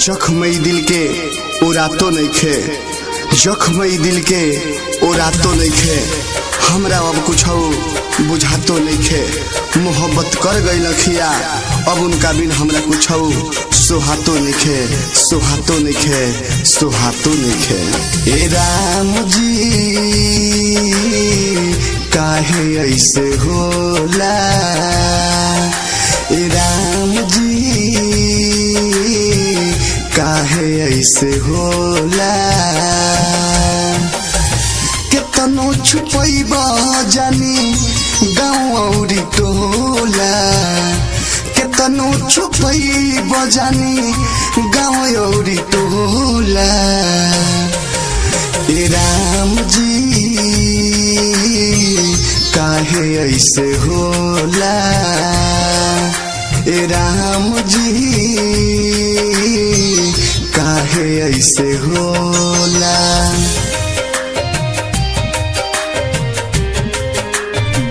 जख्म दिल के उरातो नइखे, जख्म दिल के उरातो नइखे। हमरा अब कुछ बुझातो नइखे। मोहब्बत कर गई लखिया, अब उनका बिन हमरा कुछ सुहातो नइखे, सुहातो नइखे, सुहातो नइखे। ए राम जी काहे ऐसे होला, ए राम जी काहे ऐसे होला। केतनो छुपैबा जानी गाँव औरी टोला, केतनो छुपैबा जानी गाँव औरी टोला। ए राम जी काहे ऐसे होला, ए राम जी काहे ऐसे होला।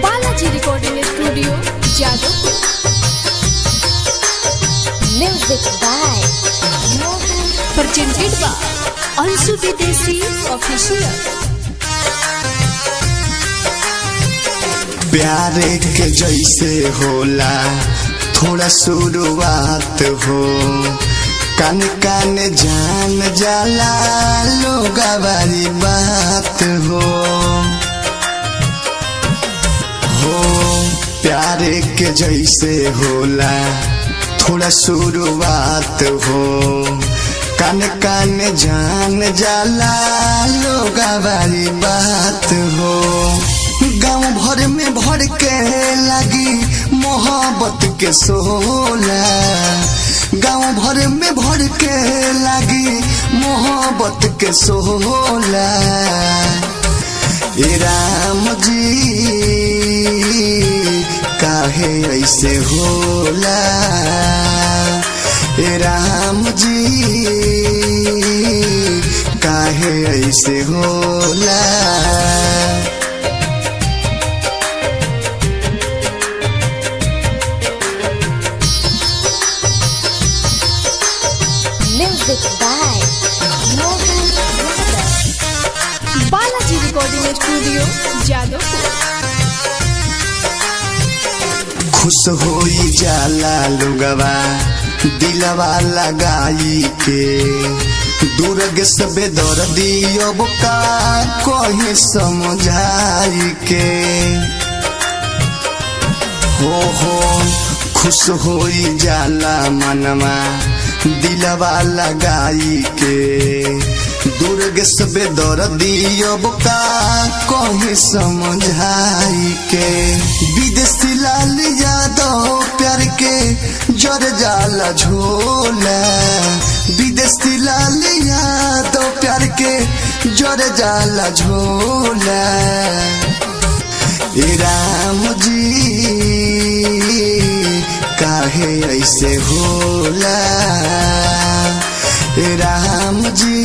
Balaji recording studio Jadavpur. Music by presented by Anshu Videshi official. प्यारे के जैसे होला थोड़ा शुरुआत हो, कान कान जान जाला लोग वाली बात हो। प्यारे के जैसे होला थोड़ा शुरुआत हो, कान कान जान जाला लोग वाली बात हो। गाँव भर में भर के लगी मोहब्बत के सोला, गाँव भर में भर के लगी मोहब्बत के सोला। ए राम जी काहे ऐसे होला, ए राम जी काहे ऐसे होला। Music by Balaji recording studio Jadavpur. खुश होई जाला लोगवा दिलवा लगाई के, दुर्ग सबे दर्दी अब का कहीं समझाई के। हो खुश होई जाला मनवा दिलवा लगाई के, दुर्ग सबे दर्दी अब का कहीं समझाई के। विदेशी लाल यादव प्यार के जर जाला झोला, विदेशी लाल यादव प्यार के जर जाला झोला। ए राम जी काहे ऐसे होला, ए राम जी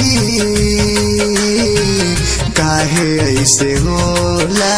काहे ऐसे होला।